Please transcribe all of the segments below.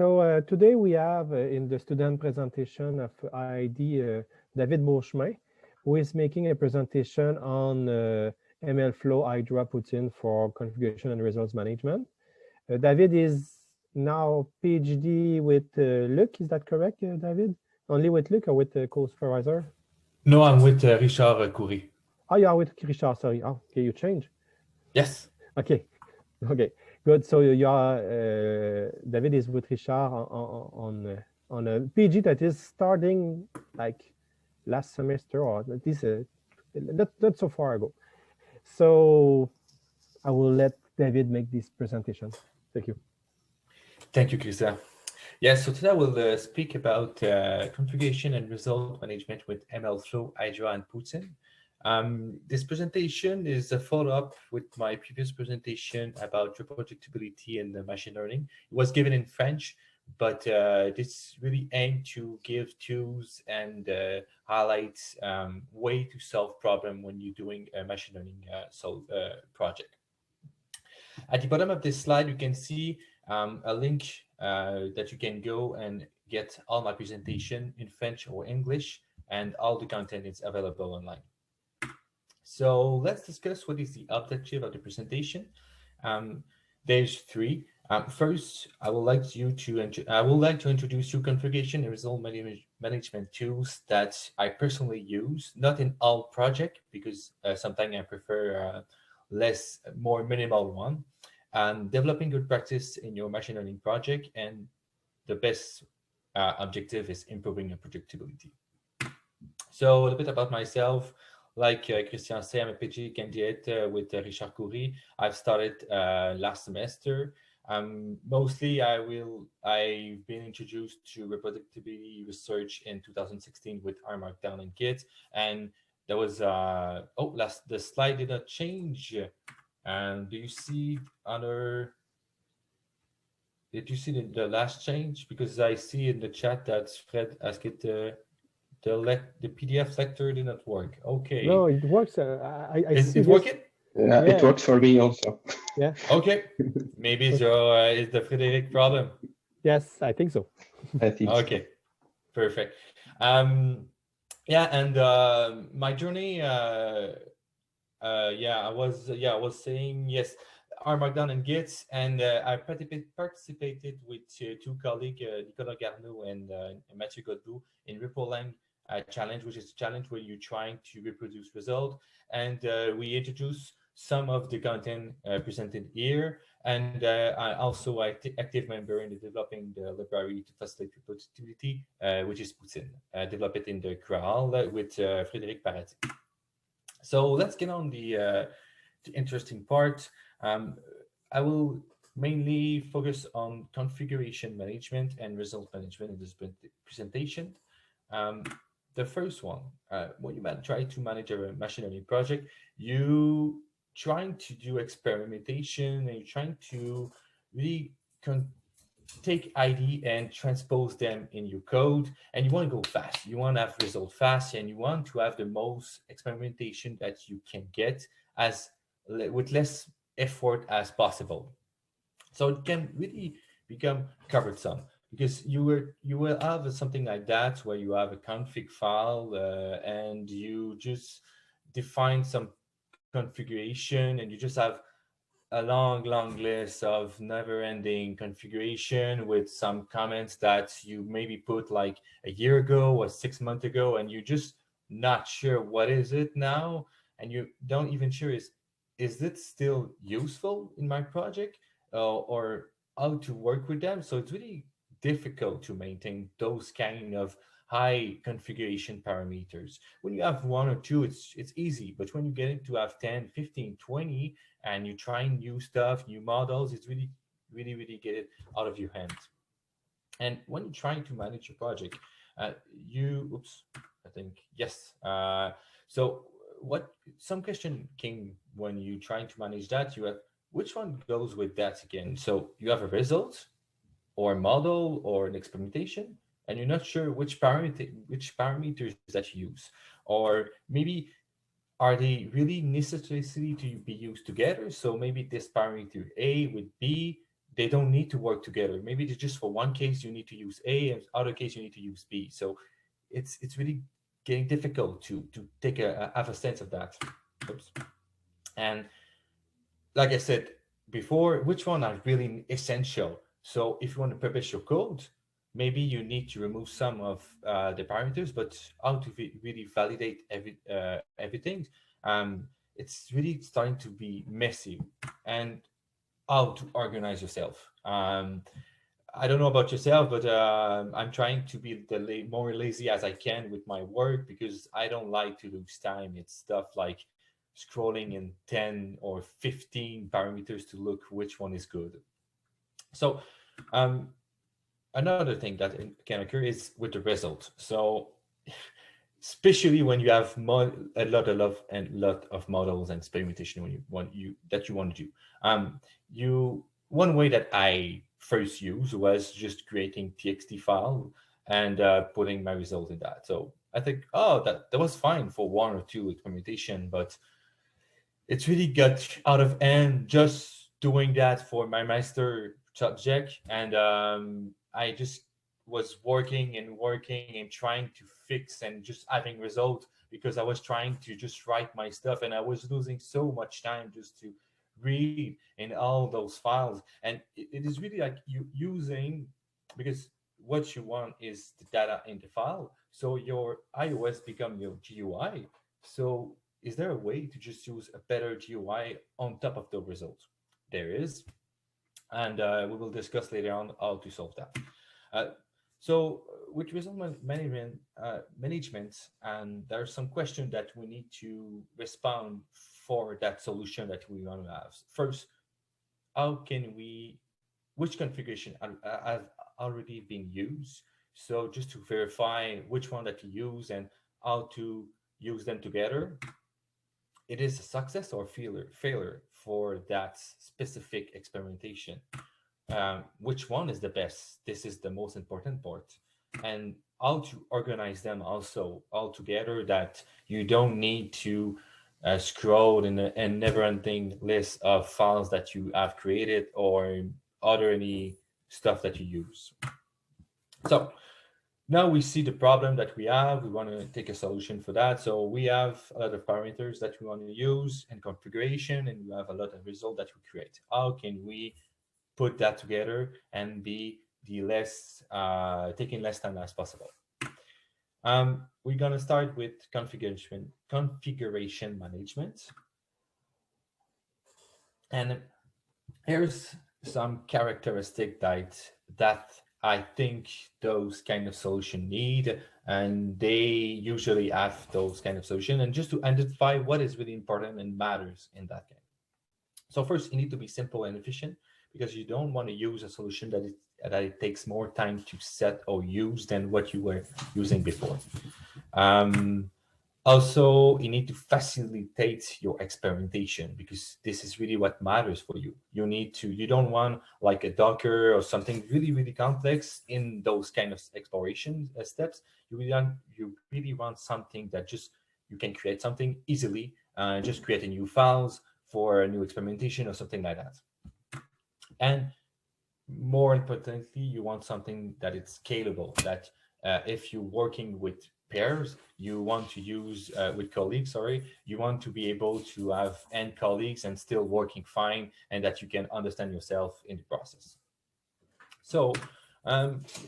So today we have in the student presentation of ID David Beauchemin, who is making a presentation on Mlflow Hydra Poutyne for configuration and results management. David is now Ph.D. with Luc, is that correct, David? Only with Luc or with the co-supervisor? No, I'm with Richard Coury. Oh, you are with Richard, sorry. Oh, okay, you change? Yes. Okay, okay, good. So you are, David is with Richard on a PG that is starting like last semester or at least not so far ago. So I will let David make this presentation. Thank you. Thank you, Christian. Yes, so today we'll speak about configuration and result management with Mlflow, Hydra, and Poutyne. This presentation is a follow-up with my previous presentation about reproducibility and machine learning. It was given in French, but this really aimed to give tools and highlight way to solve problem when you're doing a machine learning project. At the bottom of this slide, you can see a link that you can go and get all my presentation in French or English, and all the content is available online. So let's discuss what is the objective of the presentation. There's three. First, I would like to introduce you configuration and result management tools that I personally use, not in all projects, because sometimes I prefer more minimal one. Developing good practice in your machine learning project, and the best objective is improving your predictability. So a little bit about myself. Like Christian said, I'm a PhD candidate with Richard Coury. I've started last semester. Mostly, I've been introduced to reproducibility research in 2016 with R Markdown and Git, and there was the slide did not change. And do you see did you see the last change? Because I see in the chat that Fred asked it the PDF lecture did not work. Okay. No, it works. Is it working? Yeah, it works for me also. Yeah. Okay. Maybe it's the Frederic problem. Yes, I think so. I think okay. So. Perfect. Yeah, and my journey. I was saying yes. R Markdown and Git, and I participated with two colleagues, Nicolas Garneau and Mathieu Godbout, in RippleLang challenge, which is a challenge where you're trying to reproduce result. And we introduced some of the content presented here. And I also active member in the developing the library to facilitate reproducibility, which is Poutyne, developed in the Graal with Frédéric Paradis. So let's get on the interesting part. I will mainly focus on configuration management and result management in this presentation. The first one, when you try to manage a machine learning project, you trying to do experimentation and you're trying to really take ID and transpose them in your code, and you want to go fast. You want to have results fast, and you want to have the most experimentation that you can get with less effort as possible. So it can really become cumbersome because you will have something like that where you have a config file and you just define some configuration and you just have a long list of never-ending configuration with some comments that you maybe put like a year ago or 6 months ago, and you're just not sure what is it now, and you don't even sure is it still useful in my project or how to work with them. So it's really difficult to maintain those kind of high configuration parameters. When you have one or two, it's easy, but when you get into have 10, 15, 20, and you try new stuff, new models, it's really get it out of your hands. And when you're trying to manage your project, so what some question came when you trying to manage that, you have which one goes with that again? So you have a result or a model or an experimentation, and you're not sure which parameters that you use, or maybe are they really necessary to be used together? So maybe this parameter A with B they don't need to work together. Maybe it's just for one case you need to use A, and other case you need to use B. So it's really getting difficult to have a sense of that. Oops. And like I said before, which one are really essential? So if you want to publish your code, maybe you need to remove some of the parameters, but how to really validate everything, it's really starting to be messy. And how to organize yourself. I don't know about yourself, but I'm trying to be more lazy as I can with my work, because I don't like to lose time. It's stuff like scrolling in 10 or 15 parameters to look which one is good. So another thing that can occur is with the result. So especially when you have a lot of models and experimentation when you want to do. One way that I first used was just creating txt file and putting my result in that. So I think, oh, that was fine for one or two experimentation, but it's really got out of hand just doing that for my master subject. And I just was working and trying to fix and just having results, because I was trying to just write my stuff, and I was losing so much time just to read in all those files. And it is really like you using, because what you want is the data in the file, so your iOS become your GUI. So is there a way to just use a better GUI on top of the result? There is, and we will discuss later on how to solve that. So with result management, and there are some questions that we need to respond for that solution that we want to have. First, which configuration have already been used? So just to verify which one that you use and how to use them together. It is a success or failure for that specific experimentation. Which one is the best? This is the most important part. And how to organize them also all together, that you don't need to scroll in a never-ending list of files that you have created or any stuff that you use. So now we see the problem that we have. We want to take a solution for that. So we have a lot of parameters that we want to use and configuration, and we have a lot of results that we create. How can we put that together and be taking less time as possible? We're going to start with configuration management. And here's some characteristic that I think those kind of solution need, and they usually have those kind of solution. And just to identify what is really important and matters in that game. So first, you need to be simple and efficient, because you don't want to use a solution that it takes more time to set or use than what you were using before. Also, you need to facilitate your experimentation, because this is really what matters for you. You don't want like a Docker or something really, really complex in those kind of exploration steps. You really want something that just, you can create something easily, just create a new files for a new experimentation or something like that. And more importantly, you want something that it's scalable, that if you're working with pairs, you want to use with colleagues, you want to be able to have end colleagues and still working fine, and that you can understand yourself in the process. So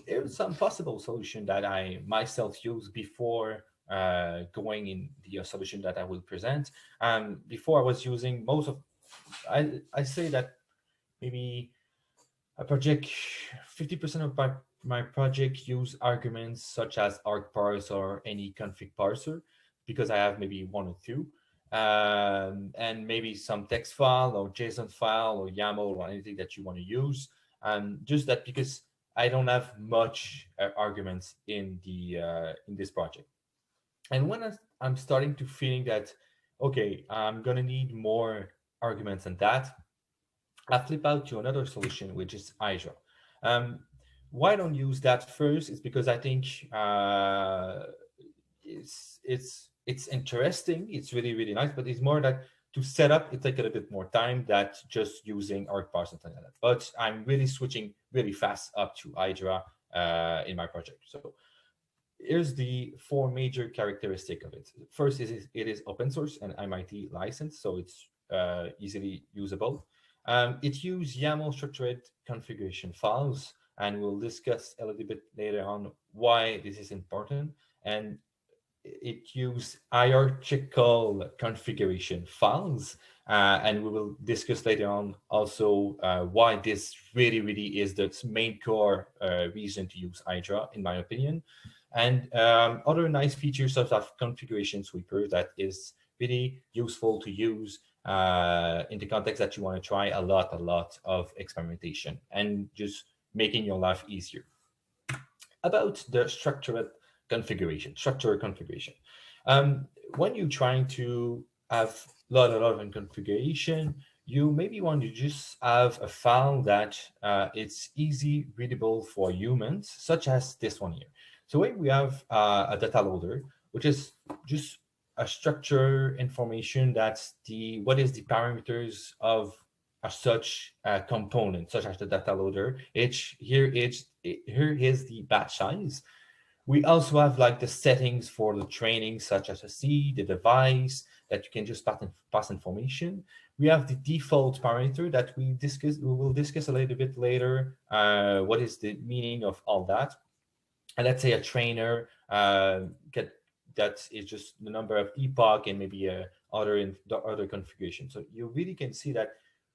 there's some possible solution that I myself use before going in the solution that I will present. Before I was using I say that maybe a project, 50% of my project use arguments such as argparse or any config parser, because I have maybe one or two, and maybe some text file or JSON file or YAML or anything that you want to use. Just that because I don't have much arguments in this project. And when I'm starting to feeling that, okay, I'm gonna need more arguments than that, I flip out to another solution, which is Hydra. Why I don't use that first is because I think it's interesting. It's really, really nice, but it's more that to set up, it takes a little bit more time than just using ArcParse, something like that. But I'm really switching really fast up to Hydra in my project. So here's the 4 major characteristics of it. First is it is open source and MIT licensed, so it's easily usable. It uses YAML structured configuration files, and we'll discuss a little bit later on why this is important. And it uses hierarchical configuration files, and we will discuss later on also why this really is the main core reason to use Hydra, in my opinion. And other nice features such as configuration sweeper that is really useful to use in the context that you want to try a lot of experimentation and just making your life easier. About the structured configuration. When you're trying to have a lot of configuration, you maybe want to just have a file that it's easy readable for humans, such as this one here. So when we have a data loader, which is just a structure information that's what is the parameters of such component, such as the data loader. Here is the batch size. We also have like the settings for the training, such as a seed, the device that you can just pass information. We have the default parameter that we will discuss a little bit later. What is the meaning of all that? And let's say a trainer that is just the number of epoch and maybe other configuration. So you really can see that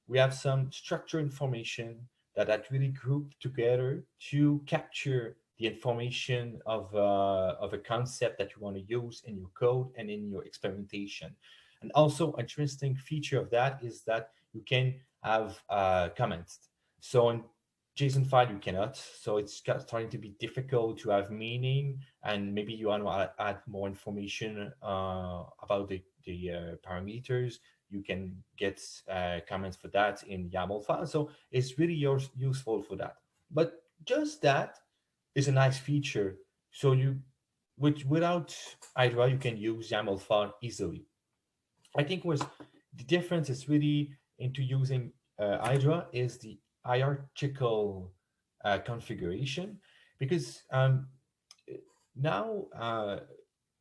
we have some structured information that really grouped together to capture the information of a concept that you want to use in your code and in your experimentation. And also, an interesting feature of that is that you can have comments. So in JSON file, you cannot. So it's starting to be difficult to have meaning, and maybe you want to add more information about the parameters. You can get comments for that in YAML file. So it's really useful for that. But just that is a nice feature. So without Hydra, you can use YAML file easily. I think the difference is really into using Hydra is the hierarchical configuration, because now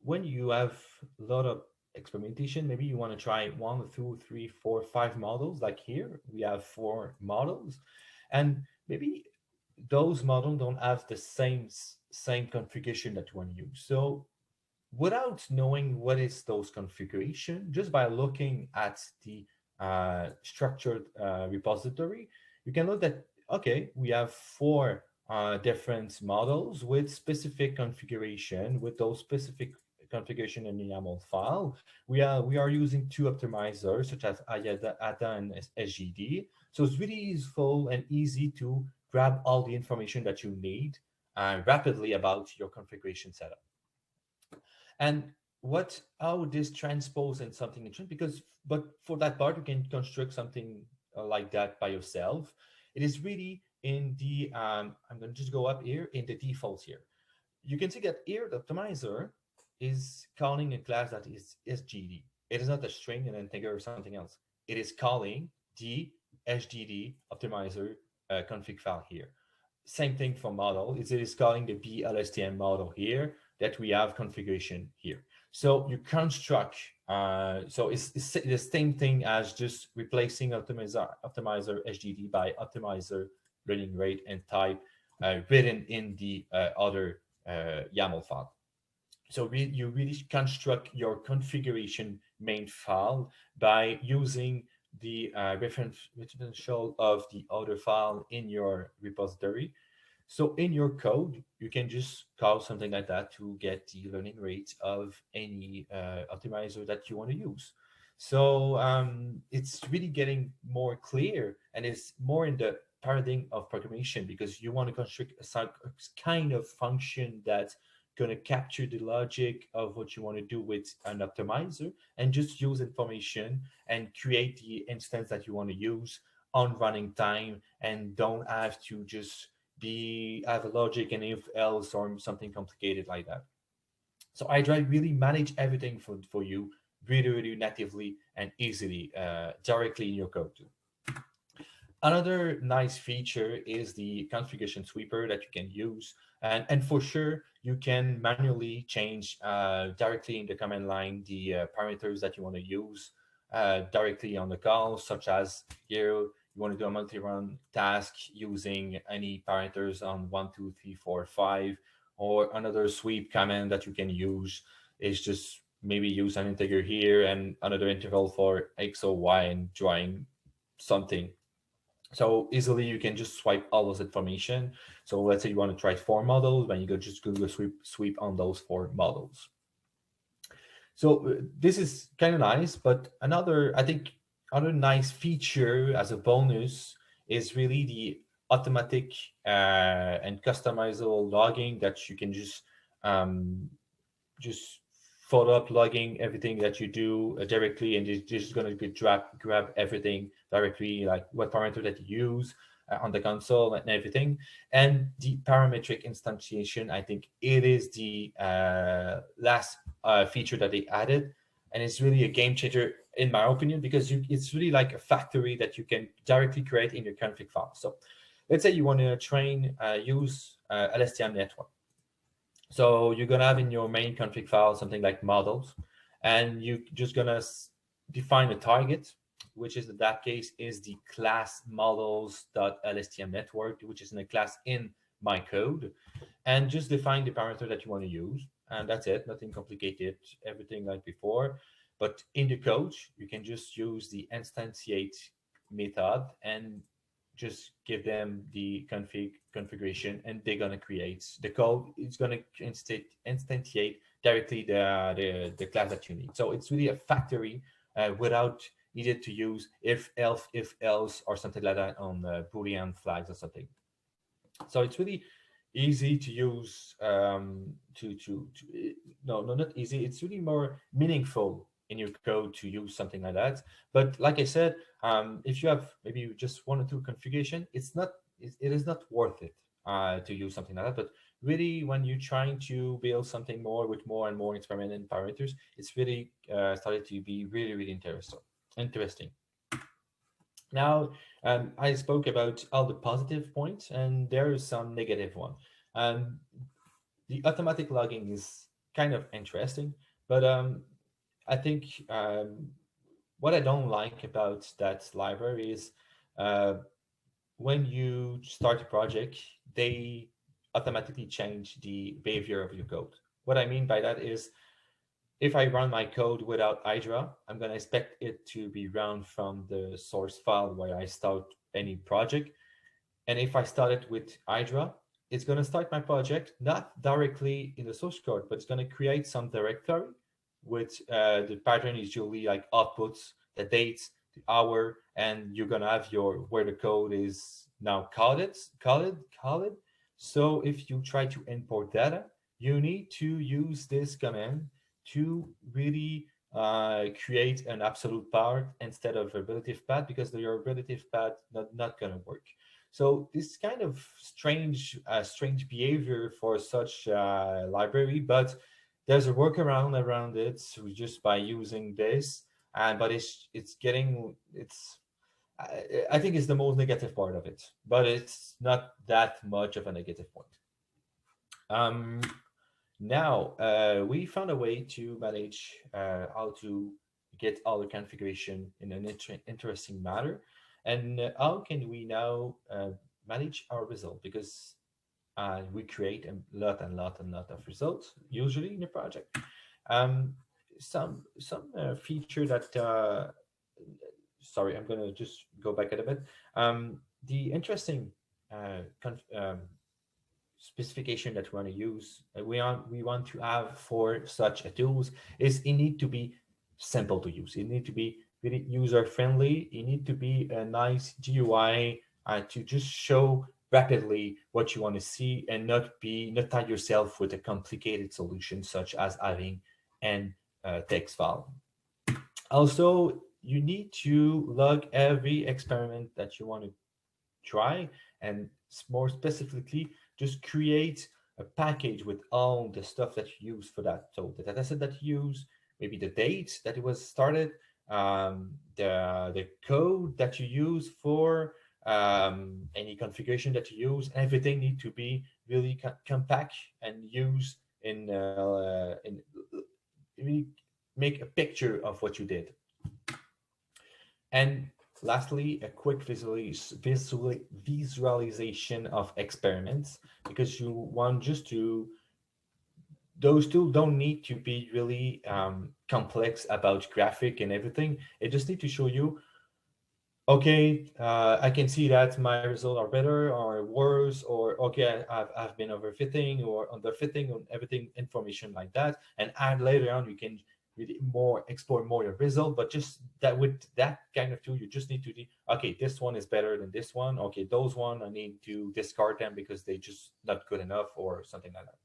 when you have a lot of experimentation, maybe you want to try 1, 2, 3, 4, 5 models. Like here, we have 4 models, and maybe those models don't have the same configuration that you want to use. So without knowing what is those configuration, just by looking at the structured repository, you can look at, okay, we have 4 different models with specific configuration, with those specific configuration in the YAML file. We are using 2 optimizers such as ADA and SGD. So it's really useful and easy to grab all the information that you need rapidly about your configuration setup. And how this transpose in something interesting, but for that part, you can construct something like that by yourself. It is really in the, I'm going to just go up here in the defaults here. You can see that here, the optimizer is calling a class that is SGD. It is not a string, an integer, or something else. It is calling the SGD optimizer config file here. Same thing for model. It is calling the BLSTM model here that we have configuration here. So you construct, so it's the same thing as just replacing optimizer SGD by optimizer running rate and type written in the other YAML file. So you really construct your configuration main file by using the referential of the other file in your repository. So in your code, you can just call something like that to get the learning rate of any optimizer that you want to use. So it's really getting more clear, and it's more in the paradigm of programmation, because you want to construct a kind of function that's going to capture the logic of what you want to do with an optimizer and just use information and create the instance that you want to use on running time, and don't have to just have a logic and if else or something complicated like that. So Hydra really manage everything for you really natively and easily directly in your code. Another nice feature is the configuration sweeper that you can use. And for sure, you can manually change directly in the command line the parameters that you want to use directly on the call, such as here, you want to do a multi-run task using any parameters on 1, 2, 3, 4, 5, or another sweep command that you can use is just maybe use an integer here and another interval for X or Y and drawing something. So easily you can just swipe all those information. So let's say you want to try 4 models, then you go just do a sweep on those 4 models. So this is kind of nice, but I think other nice feature as a bonus is really the automatic and customizable logging that you can just follow up logging everything that you do directly, and it's just going to grab everything directly, like what parameter that you use on the console and everything. And the parametric instantiation, I think it is the last feature that they added, and it's really a game changer in my opinion, because it's really like a factory that you can directly create in your config file. So let's say you want to use LSTM network. So you're going to have in your main config file something like models, and you're just going to define a target, which is in that case is the class models.lstm network, which is in a class in my code, and just define the parameter that you want to use. And that's it, nothing complicated, everything like before. But in the code, you can just use the instantiate method and just give them the configuration, and they're going to create the code. It's going to instantiate directly the class that you need. So it's really a factory without needed to use if else or something like that on Boolean flags or something. So it's really easy to use. No, not easy. It's really more meaningful in your code to use something like that. But like I said, if you have maybe just 1 or 2 configuration, it is not worth it to use something like that. But really, when you're trying to build something more with more and more experimental parameters, it's really started to be really interesting. Now, I spoke about all the positive points, and there is some negative one. The automatic logging is kind of interesting, but I think what I don't like about that library is when you start a project, they automatically change the behavior of your code. What I mean by that is, if I run my code without Hydra, I'm going to expect it to be run from the source file where I start any project. And if I start it with Hydra, it's going to start my project not directly in the source code, but it's going to create some directory with the pattern is usually like outputs, the dates, the hour, and you're going to have where the code is now coded. So if you try to import data, you need to use this command to really create an absolute part instead of a relative path, because your relative path not going to work. So this kind of strange behavior for such a library, but there's a workaround around it, so just by using this. But I think it's the most negative part of it, but it's not that much of a negative point. Now, we found a way to manage how to get all the configuration in an interesting manner. And how can we now manage our result? Because we create a lot of results, usually in a project. Some feature that, sorry, I'm going to just go back a bit. The interesting specification that we want to use, we want to have for such a tools is it need to be simple to use. It need to be really user friendly. It need to be a nice GUI to just show rapidly what you want to see, and not tie yourself with a complicated solution such as having an text file. Also, you need to log every experiment that you want to try, and more specifically, just create a package with all the stuff that you use for that. So the dataset that you use, maybe the date that it was started, the code that you use for any configuration that you use. Everything need to be really compact and used in really make a picture of what you did. And lastly, a quick visualization of experiments, because you want just to, those two don't need to be really complex about graphic and everything. It just need to show you, okay, I can see that my results are better or worse, or okay, I've been overfitting or underfitting on everything, information like that. And add later on, you can really explore more your result. But just that, with that kind of tool, you just need to do, okay, this one is better than this one. Okay, those one I need to discard them because they just not good enough or something like that.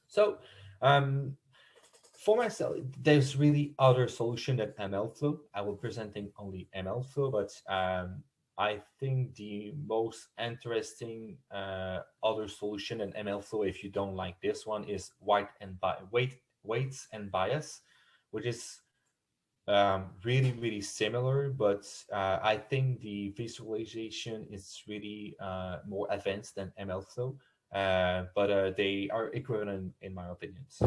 So for myself, there's really other solution than Mlflow. I will presenting only Mlflow, but I think the most interesting other solution than Mlflow, if you don't like this one, is weights and bias, which is really similar, but I think the visualization is really more advanced than Mlflow, but they are equivalent in my opinions.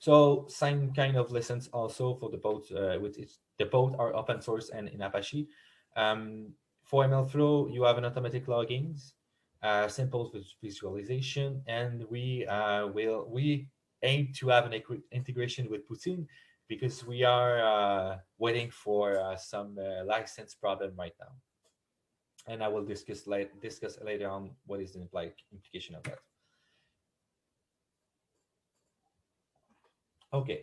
So same kind of lessons also for the both, the both are open source and in Apache. For Mlflow, you have an automatic logins, simple visualization, and we aim to have an integration with Poutyne, because we are waiting for some license problem right now, and I will discuss later on what is the implication of that. Okay.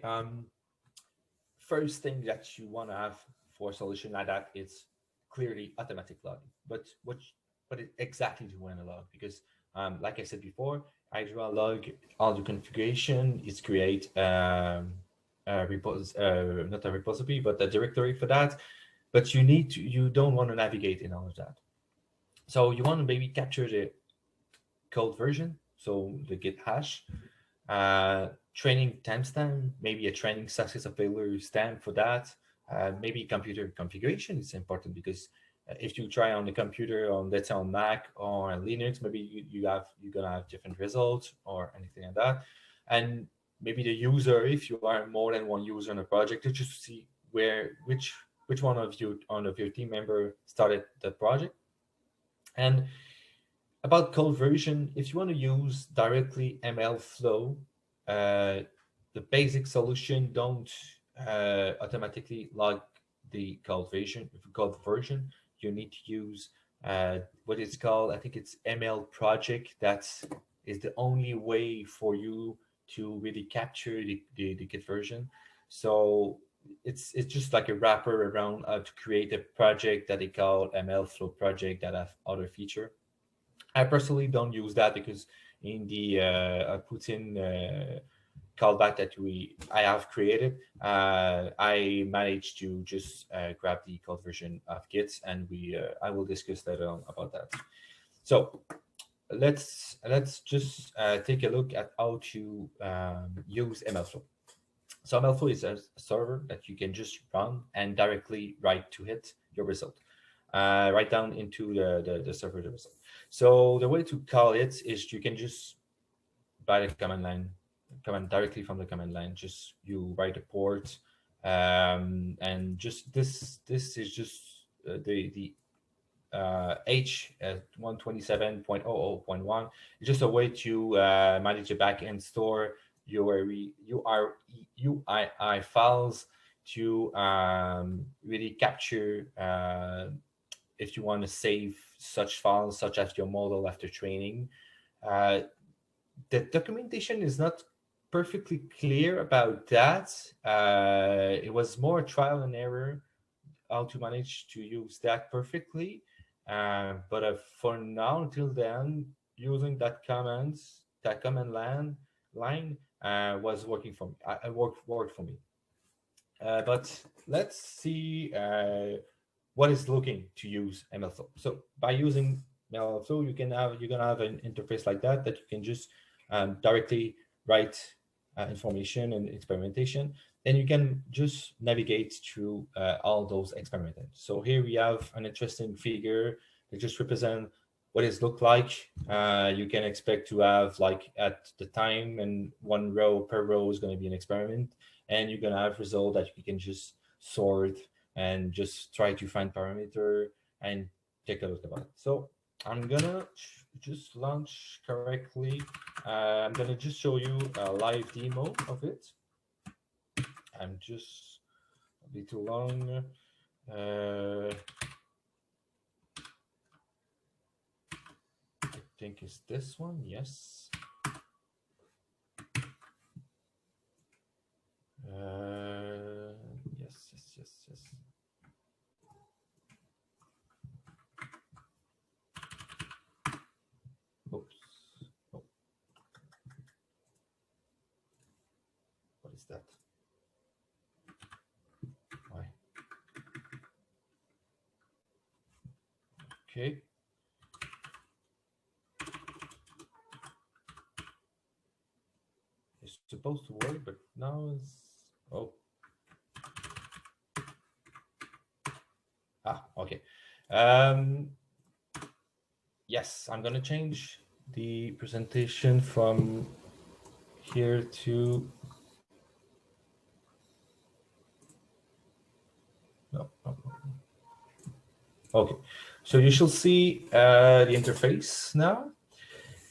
First thing that you want to have for a solution like that is clearly automatic logging. But what exactly do you want to log? Because like I said before, Hydra log all the configuration is create not a repository, but a directory for that. But you don't want to navigate in all of that. So you want to maybe capture the code version, so the git hash, training timestamp, maybe a training success or failure stamp for that. Maybe computer configuration is important, because if you try on the computer, on let's say on Mac or on Linux, maybe you're gonna have different results or anything like that. And maybe the user, if you are more than one user on a project, to just see which one of your team member started the project. And about code version, if you want to use directly Mlflow, the basic solution don't automatically log the code version. You need to use what it's called, I think it's ML project. That is the only way for you to really capture the Git version. So it's just like a wrapper around to create a project that they call Mlflow project that have other feature. I personally don't use that, because in the Poutyne callback that I have created, I managed to just grab the code version of Git, and I will discuss later on about that. So let's just take a look at how to use Mlflow. So Mlflow is a server that you can just run and directly write to it your result. Write down into the server the result. So the way to call it is you can just by the command directly from the command line. Just you write a port, and just this is just the H 127.00.1. It's just a way to manage the backend, store your URI files to really capture if you want to save such files, such as your model after training. The documentation is not perfectly clear about that. It was more trial and error how to manage to use that perfectly. But for now, until then, using that command line was working for me. Worked for me. But let's see what is looking to use Mlflow. So by using Mlflow, you're gonna have an interface like that you can just directly write information and experimentation, then you can just navigate through all those experiments. So here we have an interesting figure that just represent what it looks like. You can expect to have like at the time, and one row per row is going to be an experiment, and you're going to have result that you can just sort and just try to find parameter and take a look about it. So I'm gonna just launch correctly. I'm gonna just show you a live demo of it. I'm just a bit too long. I think it's this one. Yes. Yes. Oops. Oh. What is that? Why? Okay. It's supposed to work, but now it's okay. Yes, I'm gonna change the presentation from here to no. Okay, so you shall see the interface now.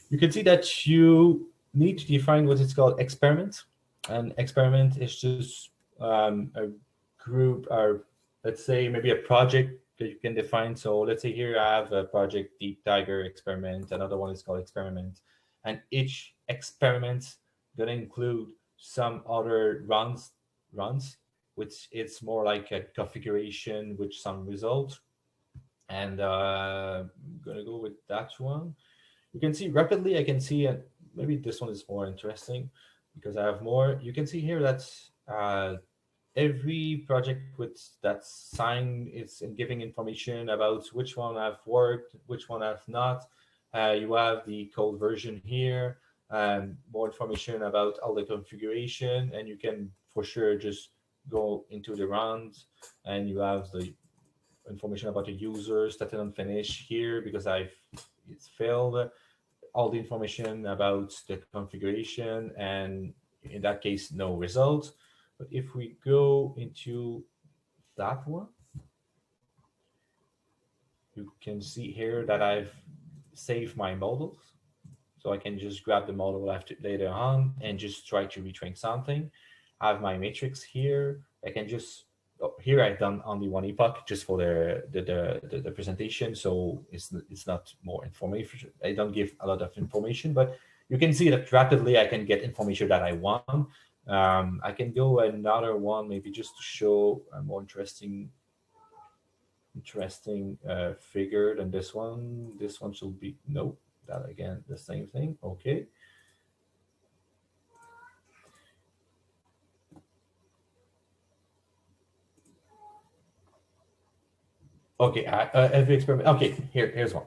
You can see that you need to define what is called experiment. An experiment is just a group, or let's say maybe a project that you can define. So let's say here I have a project Deep Tiger experiment. Another one is called experiment. And each experiment gonna include some other runs, which it's more like a configuration with some result. And I'm gonna go with that one. You can see rapidly, I can see, and maybe this one is more interesting because I have more. You can see here that every project with that sign is giving information about which one have worked, which one have not. You have the code version here, more information about all the configuration, and you can for sure just go into the rounds, and you have the information about the user, started and finish here because it's failed. All the information about the configuration, and in that case, no result. But if we go into that one, you can see here that I've saved my models. So I can just grab the model after later on and just try to retrain something. I have my matrix here. I can just here I've done only one epoch just for the presentation, so it's not more information. I don't give a lot of information, but you can see that rapidly I can get information that I want. I can go another one maybe just to show a more interesting figure than this one. This one should be no. That again the same thing. Okay. Okay, every experiment. Okay, here's one.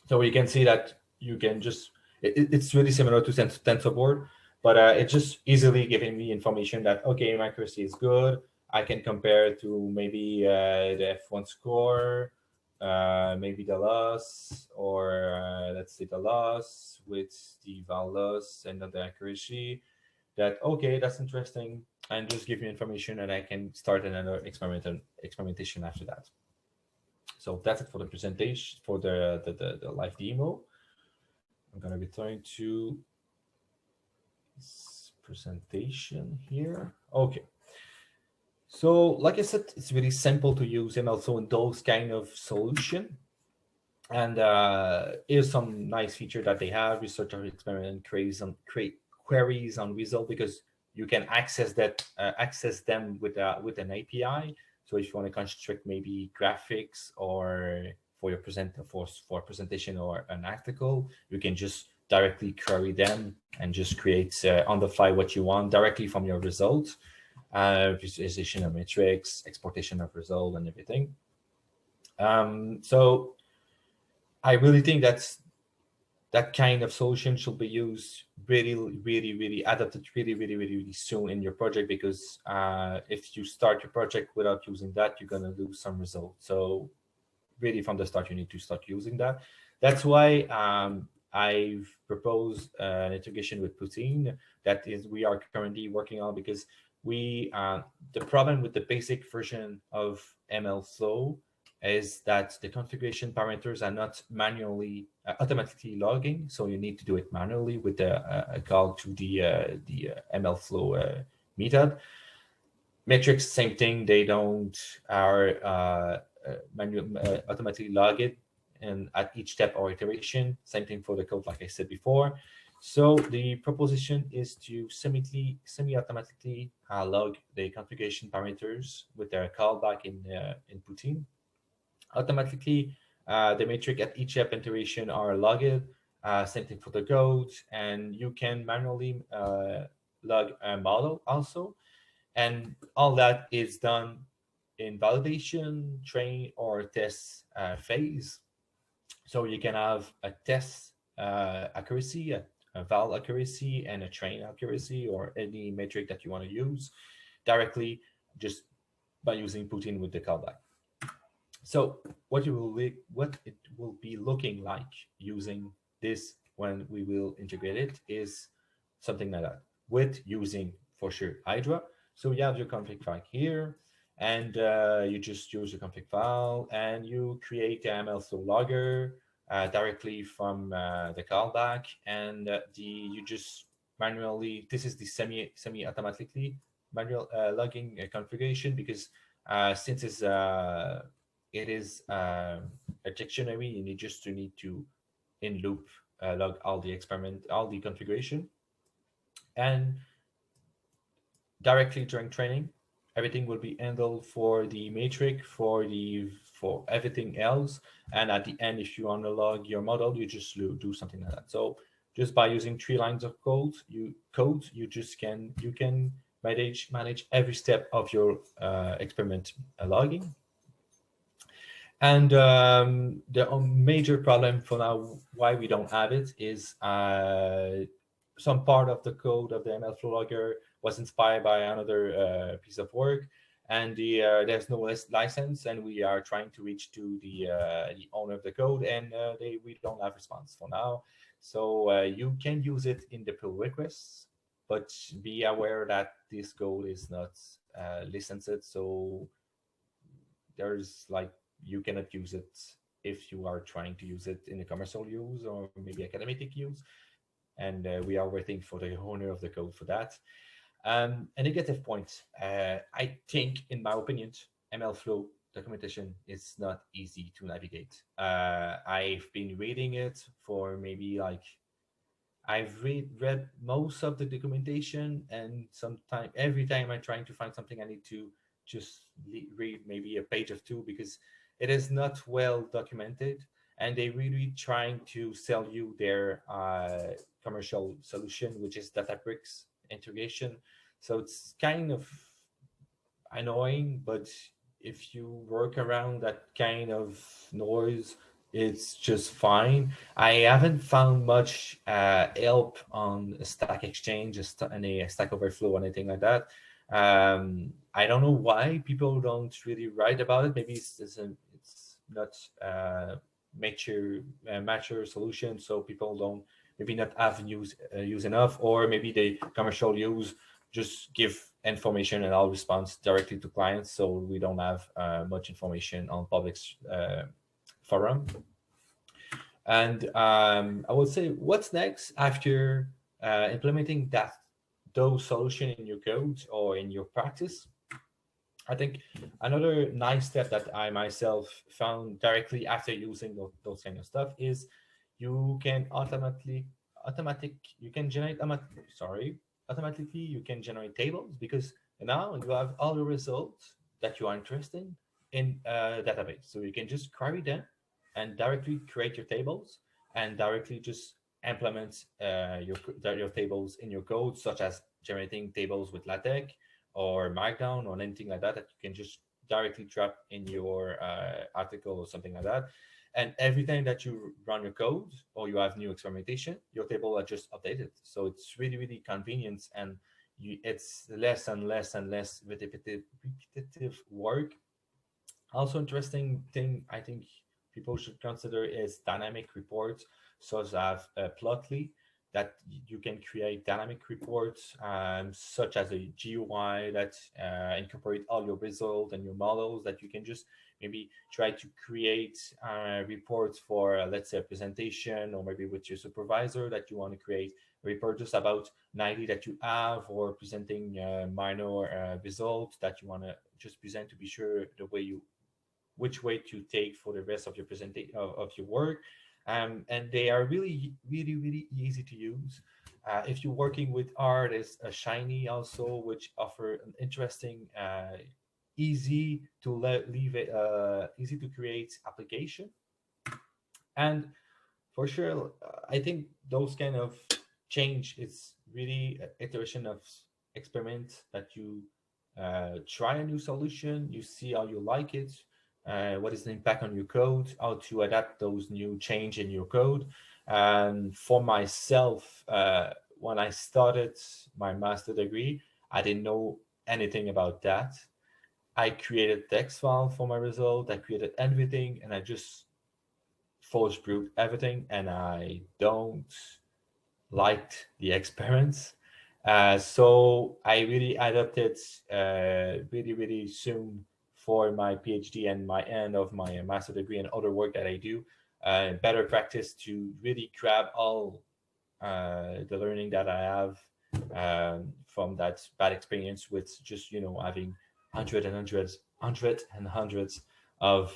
So you can see that you can just, it's really similar to TensorBoard, but it's just easily giving me information that, okay, my accuracy is good. I can compare to maybe the F1 score, maybe the loss, or let's say the loss with the val loss and the accuracy. That, okay, that's interesting, and just give me information, and I can start another experimentation after that. So that's it for the presentation, for the live demo. I'm going to return to this presentation here. Okay. So like I said, it's really simple to use Mlflow in those kind of solution. And here's some nice feature that they have. Researcher experiment create queries on result, because you can access them with an API. So if you want to construct maybe graphics or for your for a presentation or an article, you can just directly query them and just create on the fly what you want directly from your result, visualization of metrics, exportation of result, and everything. So I really think that kind of solution should be used really adapt it really soon in your project, because if you start your project without using that, you're gonna lose some results. So really from the start, you need to start using that. That's why I've proposed an integration with Poutyne that is we are currently working on, because we the problem with the basic version of Mlflow is that the configuration parameters are not manually automatically logging, so you need to do it manually with a call to the Mlflow method. Metrics, same thing. They don't are automatically log it, and at each step or iteration. Same thing for the code, like I said before. So the proposition is to semi-automatically log the configuration parameters with their callback in Poutyne. Automatically, the metric at each step iteration are logged. Same thing for the code, and you can manually log a model also. And all that is done in validation, train, or test phase. So you can have a test accuracy, a val accuracy, and a train accuracy, or any metric that you want to use directly just by using Poutyne with the callback. So what it will be looking like using this when we will integrate it is something like that, with using for sure Hydra. So you have your config file here, and you just use your config file, and you create the Mlflow logger directly from the callback, and you just manually. This is the semi automatically manual logging configuration, because since it is a dictionary, you need to in loop log all the configuration, and directly during training, everything will be handled for the metric, for everything else. And at the end, if you want to log your model, you just do something like that. So just by using 3 lines of code, you can manage every step of your experiment logging. And the major problem for now why we don't have it is some part of the code of the Mlflow logger was inspired by another piece of work, and there's no license, and we are trying to reach to the owner of the code, and we don't have response for now. So you can use it in the pull requests, but be aware that this code is not licensed, so there's like you cannot use it if you are trying to use it in a commercial use or maybe academic use. And we are waiting for the owner of the code for that. A negative point, I think, in my opinion, Mlflow documentation is not easy to navigate. I've been reading it for maybe like, I've read most of the documentation, and every time I'm trying to find something, I need to just read maybe a page of 2, because it is not well documented, and they really trying to sell you their commercial solution, which is Databricks integration. So it's kind of annoying, but if you work around that kind of noise, it's just fine. I haven't found much help on Stack Exchange, any Stack Overflow, or anything like that. I don't know why people don't really write about it. Maybe it's not mature solution, so people don't maybe not have use enough, or maybe the commercial use just give information and I'll respond directly to clients, so we don't have much information on public forum. And I would say, what's next after implementing those solutions in your code or in your practice? I think another nice step that I myself found directly after using those kind of stuff is you can automatically generate tables, because now you have all the results that you are interested in a database. So you can just query them and directly create your tables, and directly just implement your tables in your code, such as generating tables with LaTeX or Markdown or anything like that you can just directly drop in your article or something like that. And every time that you run your code or you have new experimentation, your table are just updated. So it's really, really convenient, and it's less and less and less repetitive work. Also, interesting thing I think people should consider is dynamic reports, such as Plotly, that you can create dynamic reports, such as a GUI that incorporate all your results and your models, that you can just maybe try to create reports for, let's say, a presentation, or maybe with your supervisor that you want to create a report just about an idea that you have, or presenting minor results that you want to just present to be sure which way to take for the rest of your presentation of your work. And they are really, really, really easy to use. If you're working with R, there's a Shiny also, which offer an interesting, easy to easy to create application. And for sure, I think those kind of change is really an iteration of experiment that you try a new solution, you see how you like it, what is the impact on your code, how to adapt those new change in your code. And for myself, when I started my master degree, I didn't know anything about that. I created text file for my result, I created everything, and I just force brute everything, and I don't liked the experiments. So I really adapted really, really soon for my PhD and my end of my master degree and other work that I do. Better practice to really grab all the learning that I have from that bad experience with just, having hundreds and hundreds of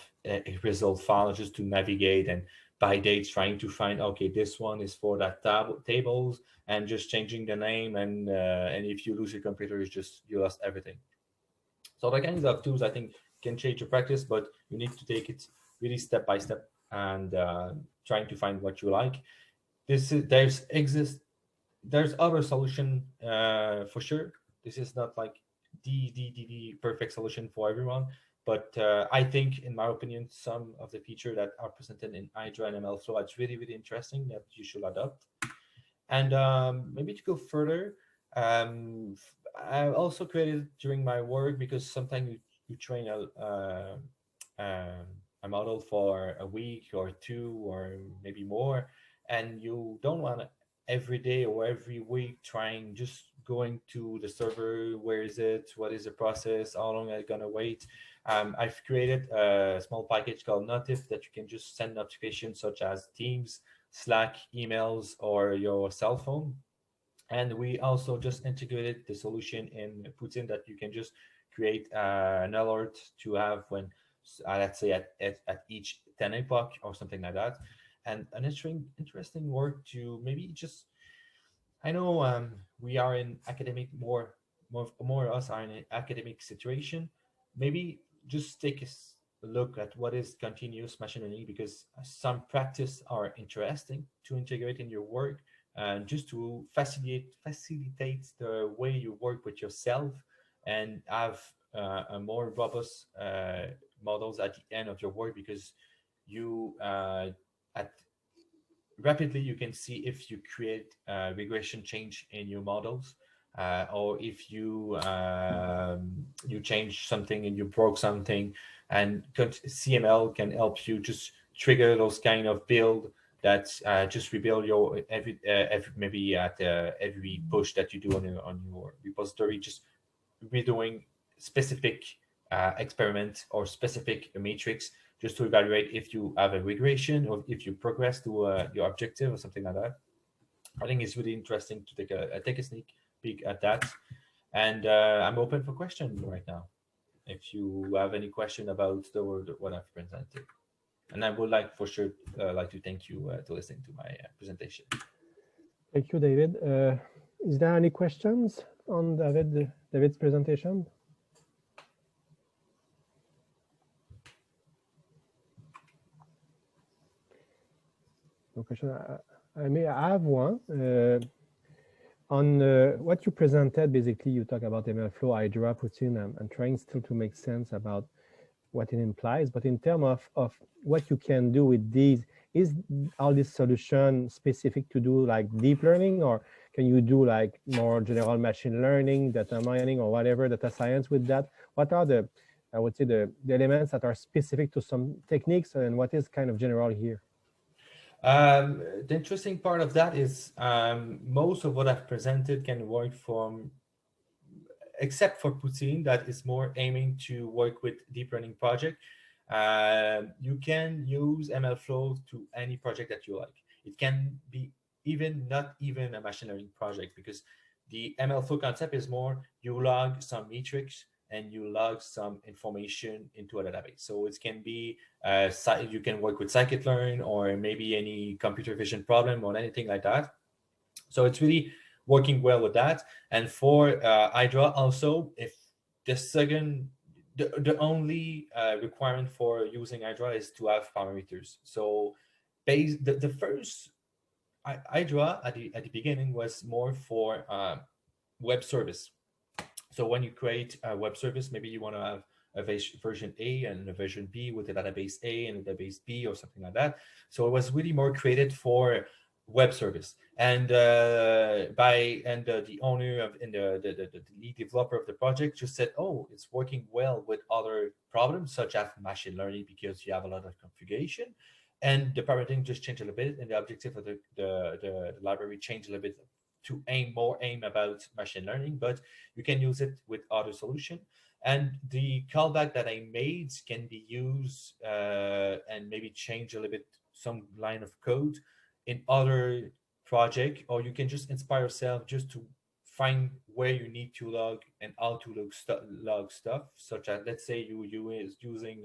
result files just to navigate, and by dates trying to find, okay, this one is for that tables, and just changing the name, and if you lose your computer, it's just you lost everything. So the kinds of tools I think can change your practice, but you need to take it really step by step, and trying to find what you like. There's other solution for sure. This is not like the perfect solution for everyone, but I think, in my opinion, some of the features that are presented in Hydra and Mlflow, it's really, really interesting that you should adopt. And maybe to go further, I also created during my work, because sometimes you train a model for a week or two or maybe more, and you don't want to every day or every week trying just going to the server, where is it, what is the process, how long are you gonna wait. I've created a small package called Notif that you can just send notifications such as Teams, Slack, emails, or your cell phone. And we also just integrated the solution in Poutyne that you can just create an alert to have when, let's say, at each 10 epoch or something like that. And an interesting work to maybe just, I know we are in academic, more of us are in an academic situation. Maybe just take a look at what is continuous machine learning, because some practice are interesting to integrate in your work, and just to facilitate the way you work with yourself, and have a more robust models at the end of your work, because you at rapidly you can see if you create regression change in your models, or if you you change something and you broke something, and CML can help you just trigger those kind of build that just rebuild your every maybe at every push that you do on your repository, just redoing specific experiment or specific matrix, just to evaluate if you have a regression or if you progress to your objective or something like that. I think it's really interesting to take a sneak peek at that. And I'm open for questions right now, if you have any question about what I've presented. And I would like, for sure, like to thank you to listening to my presentation. Thank you, David. Is there any questions on David's presentation? No question. I have one. On what you presented, basically, you talk about Mlflow, Hydra, Poutyne, and trying still to make sense about what it implies, but in terms of what you can do with these, is all this solution specific to do like deep learning, or can you do like more general machine learning, data mining, or whatever, data science with that? What are the, I would say, the elements that are specific to some techniques, and what is kind of general here? The interesting part of that is most of what I've presented can work from, except for Poutyne, that is more aiming to work with deep learning project. You can use Mlflow to any project that you like. It can be not even a machine learning project, because the Mlflow concept is more you log some metrics and you log some information into a database. So it can be you can work with scikit-learn or maybe any computer vision problem or anything like that. So it's really working well with that. And for Hydra also, if the only requirement for using Hydra is to have parameters. So the first Hydra at the beginning was more for web service. So when you create a web service, maybe you want to have a version A and a version B with a database A and a database B or something like that. So it was really more created for web service. And the owner of the lead developer of the project just said, oh, it's working well with other problems such as machine learning, because you have a lot of configuration. And the paradigm just changed a little bit, and the objective of the library changed a little bit to aim about machine learning, but you can use it with other solution. And the callback that I made can be used and maybe change a little bit some line of code in other project, or you can just inspire yourself just to find where you need to log and how to log stuff, such as, let's say you is using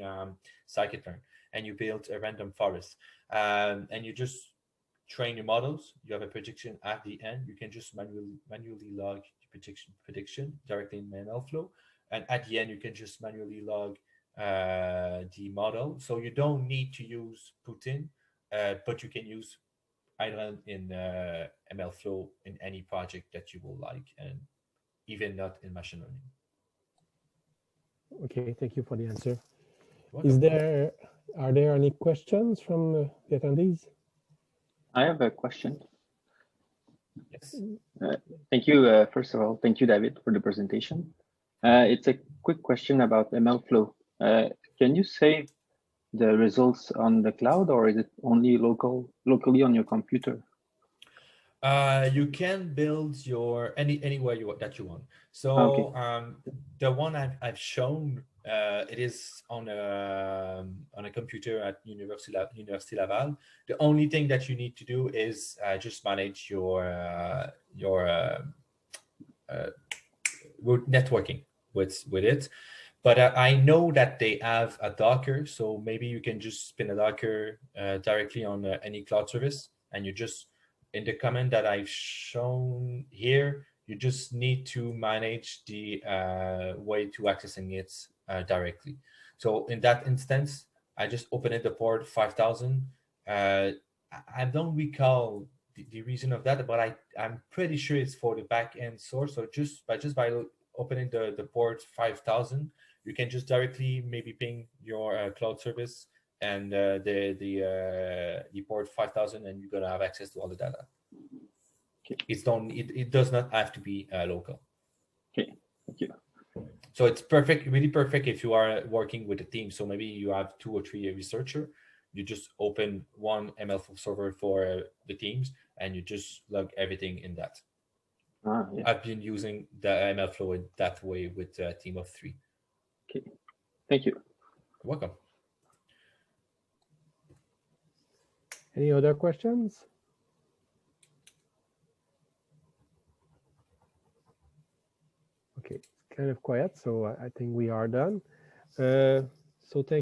scikit-learn and you build a random forest and you just train your models, you have a prediction at the end, you can just manually log the prediction directly in Mlflow, and at the end you can just manually log the model. So you don't need to use Poutyne, but you can use Hydra in Mlflow in any project that you will like, and even not in machine learning. Okay, thank you for the answer. Welcome. Are there any questions from the attendees? I have a question. Yes. Thank you. First of all, thank you, David, for the presentation. It's a quick question about Mlflow. Can you save the results on the cloud, or is it only locally on your computer? You can build your anywhere that you want. So Okay. the one I've shown, it is on a computer at University Laval. The only thing that you need to do is just manage your networking with it. But I know that they have a Docker, so maybe you can just spin a Docker directly on any cloud service, and you just, in the command that I've shown here, you just need to manage the way to accessing it directly. So in that instance, I just opened the port 5000. I don't recall the reason of that, but I'm pretty sure it's for the backend source. So just by opening the port 5000, you can just directly maybe ping your cloud service and the port 5000, and you're gonna have access to all the data. Okay. It does not have to be local. Okay, thank you. So it's perfect, really perfect if you are working with a team. So maybe you have 2 or 3 researchers. You just open one Mlflow server for the teams, and you just log everything in that. Yeah. I've been using the Mlflow that way with a team of 3. Okay, thank you. You're welcome. Any other questions? Okay, it's kind of quiet, so I think we are done. So thank